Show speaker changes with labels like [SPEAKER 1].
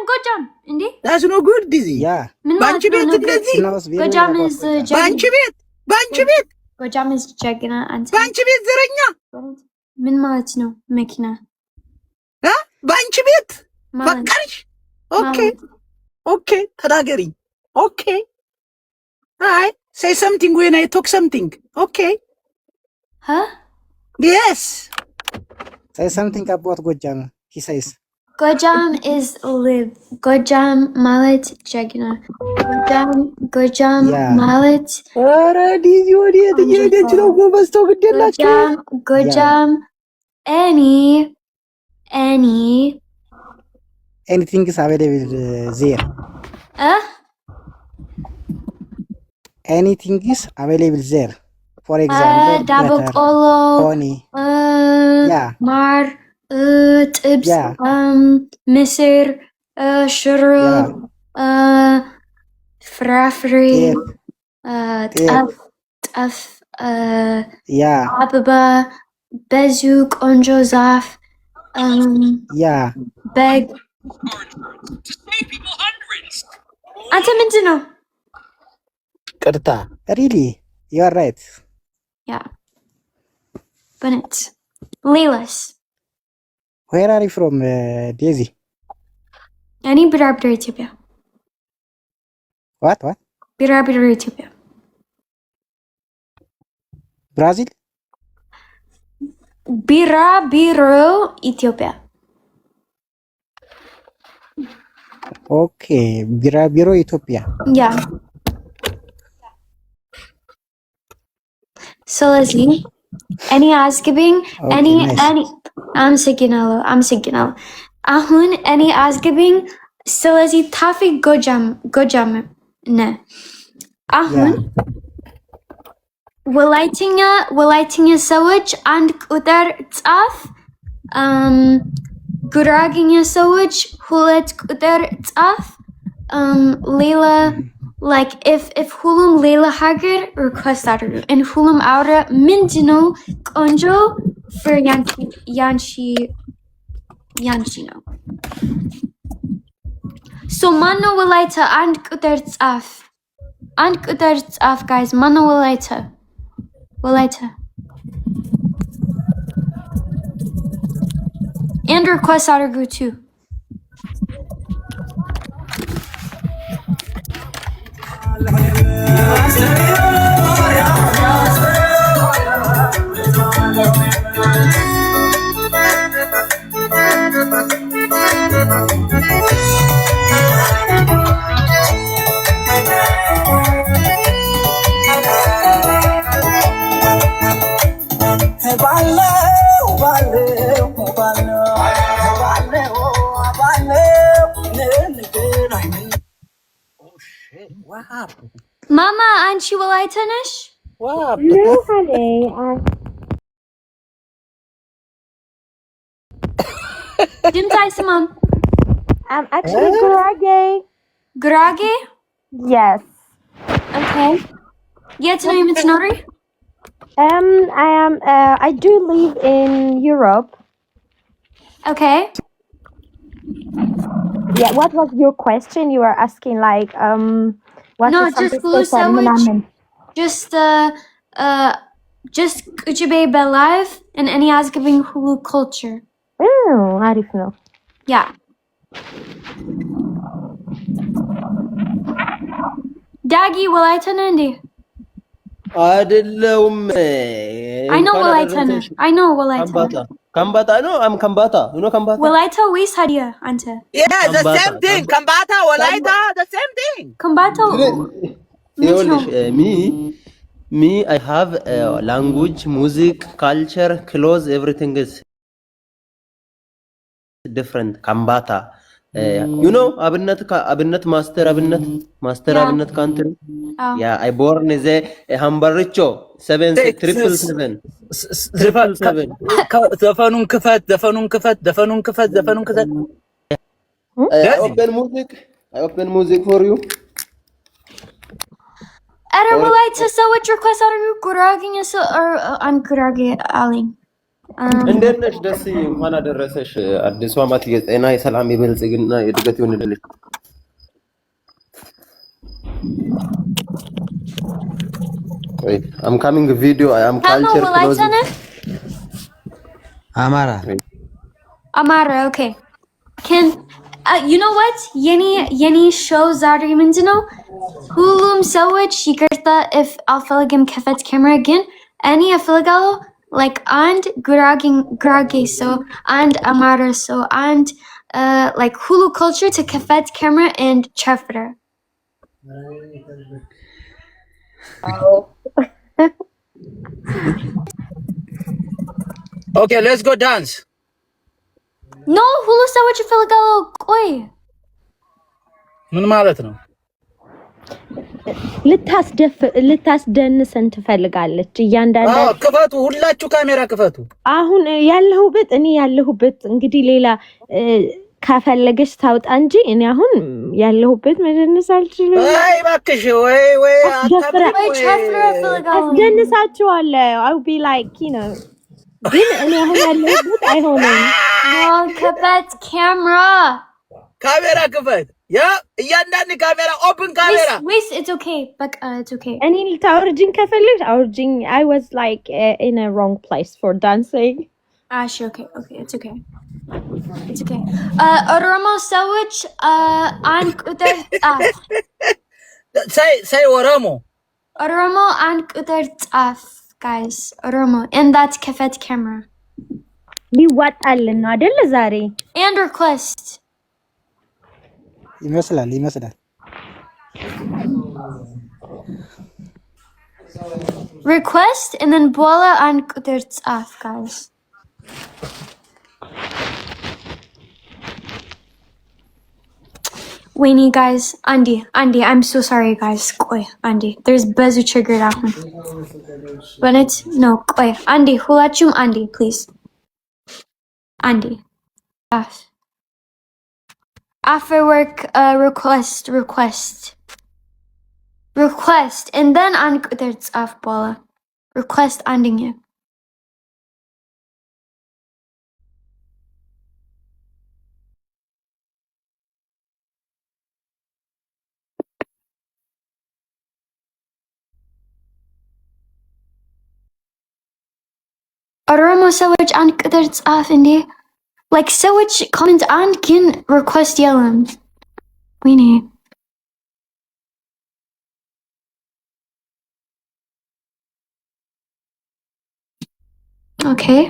[SPEAKER 1] ጎጃም እንዴ
[SPEAKER 2] that's no good ዲዚ
[SPEAKER 3] ያ
[SPEAKER 2] ባንቺ ቤት እንደዚህ
[SPEAKER 1] ጎጃም is
[SPEAKER 2] ባንቺ ቤት
[SPEAKER 1] ጎጃም is ጀግና አንተ
[SPEAKER 2] ባንቺ ቤት ዘረኛ
[SPEAKER 1] ምን ማለት ነው መኪና
[SPEAKER 2] ባንቺ ቤት በቃሽ ኦኬ ተናገሪ ኦኬ አይ say something when I talk something okay
[SPEAKER 1] huh
[SPEAKER 2] yes
[SPEAKER 3] say something about ጎጃም he says
[SPEAKER 1] ጎጃም is live ጎጃም ማለት ጀግና ጎጃም ማለት
[SPEAKER 2] ኧረ ዲዚ ወዴት እየሄደች ነው ጎበዝ ተው ግድ የላችሁ
[SPEAKER 1] ጎጃም
[SPEAKER 3] anything is available there anything is available there for example
[SPEAKER 1] double colo
[SPEAKER 3] honey
[SPEAKER 1] mar ጥብስ ምስር ሽሮ ፍራፍሬ ጠፍ አበባ ብዙ ቆንጆ ዛፍ በግ አንተ ምንድን ነው
[SPEAKER 3] ቅርታ really you are right
[SPEAKER 1] በነት ሌላስ
[SPEAKER 3] where are you from Daisy
[SPEAKER 1] እኔ ቢራቢሮ ኢትዮጵያ
[SPEAKER 3] what
[SPEAKER 1] ቢራቢሮ ኢትዮጵያ
[SPEAKER 3] Brazil
[SPEAKER 1] ቢራቢሮ ኢትዮጵያ
[SPEAKER 3] okay ቢራቢሮ ኢትዮጵያ
[SPEAKER 1] ስለዚህ any asking any አመሰግናለሁ አሁን any asking ስለዚህ ታፊክ ጎጃም ነ አሁን ወላይትኛ ሰዎች አንድ ቁጥር ጻፍ ጉራጌኛ ሰዎች ሁለት ቁጥር ጻፍ ሌላ like if ሁሉም ሌላ ሀገር request አድርጉ and ሁሉም አውራ ምንድነው ቆንጆ for ያንቺ ነው so ማነው ወላይታ አንድ ቁጥር ጻፍ guys ማነው ወላይታ and request አድርጉ too Mama, አንቺ ወላይታ ነሽ?
[SPEAKER 4] No, honey.
[SPEAKER 1] ድምፅ አይሰማም።
[SPEAKER 4] I'm actually Gurage. Yes.
[SPEAKER 1] Okay. የት ነው የምትኖሪ?
[SPEAKER 4] I do live in Europe.
[SPEAKER 1] Okay.
[SPEAKER 4] Yeah, what was your question? You were asking like what
[SPEAKER 1] no,
[SPEAKER 4] is
[SPEAKER 1] just sandwich. Just Kuchibe Live and any asking Hulu culture.
[SPEAKER 4] አሪፍ ነው።
[SPEAKER 1] Yeah. ዳጊ ወላይታ ነህ እንዴ?
[SPEAKER 5] አይደለም።
[SPEAKER 1] I know ወላይታ ነህ።
[SPEAKER 5] ከምባታ ነው ከምባታ
[SPEAKER 1] ወላይታ ወይስ ሀዲያ አንተ?
[SPEAKER 2] Yeah, the same thing. Kambata, Walaita, the same thing.
[SPEAKER 1] ከምባታ
[SPEAKER 5] me I have language, music, culture, clothes, everything is different. Kambata you know abinat master abinat country yeah I born is a hambaricho 777
[SPEAKER 2] ዘፈኑን ክፈት
[SPEAKER 5] I open music for you
[SPEAKER 1] አረ ወላይታ ሰዎች request አድርጉ ጉራጌኛ ሰው አንድ ጉራጌ አለኝ
[SPEAKER 5] እንዴት ነሽ? ደስዬ እንኳን አደረሰሽ። አዲሱ ዓመት የጤና የሰላም የብልጽግና የእድገት ይሁንልሽ። ቆይ I'm coming video I am culture close
[SPEAKER 2] Amara.
[SPEAKER 1] Amara, okay. Can you know what? Yeni show ዛሬ ምንድነው? ሁሉም ሰዎች ይቅርታ if አልፈልግም ከፈት ካሜራ ግን እኔ እፈልጋለሁ like and ጉራጌ ሰው and አማራ ሰው and like Hulu culture to ከፈት camera and ጨፍር.
[SPEAKER 2] Okay, let's go dance.
[SPEAKER 1] No, ሁሉ ሰዎች ይፈልጋሉ። ቆይ
[SPEAKER 2] ምን ማለት ነው?
[SPEAKER 4] ልታስደንሰን ትፈልጋለች እያንዳንዱ።
[SPEAKER 2] ክፈቱ፣ ሁላችሁ ካሜራ ክፈቱ።
[SPEAKER 4] አሁን እኔ ያለሁበት እንግዲህ ሌላ ካፈለገች ታውጣ እንጂ እኔ አሁን ያለሁበት መደነስ አልችልም።
[SPEAKER 2] አይ እባክሽ፣ ወይ
[SPEAKER 4] አስደንሳችኋለሁ። I'll be like, you know ግን እኔ አሁን ያለሁበት አይሆንም።
[SPEAKER 1] ከፈት ካሜራ
[SPEAKER 2] ክፈት። ያ እያንዳንድ ካሜራ ኦፕን ካሜራ።
[SPEAKER 1] Wait, it's okay. በቃ it's okay.
[SPEAKER 4] እኔ ልታወርጂኝ ከፈለግሽ አውርጂኝ። I was like in a wrong place for dancing.
[SPEAKER 1] Okay, it's okay. It's okay. ኦሮሞ ሰዎች አንድ ቁጥር ጻፍ።
[SPEAKER 2] say ኦሮሞ
[SPEAKER 1] አንድ ቁጥር ጻፍ guys. ኦሮሞ and that's ከፈት camera.
[SPEAKER 4] ሊዋጣልን ነው አይደል ዛሬ?
[SPEAKER 1] And request.
[SPEAKER 3] ይመስላል
[SPEAKER 1] Request and then በኋላ አንድ ቁጥር ጻፍ guys. Winnie guys, Andy, I'm so sorry guys. ቆይ Andy, there's ብዙ ችግር አሁን. But it's no, ቆይ Andy, ሁላችሁም Andy, please. Andy. After work request and then አንድ ቁጥር ጻፍ በኋላ request አንደኛ. ኦሮሞ ሰዎች አንድ ቁጥር ጻፍ እንዴ like ሰዎች ኮሜንት አንድ ግን request የለም ወይኔ okay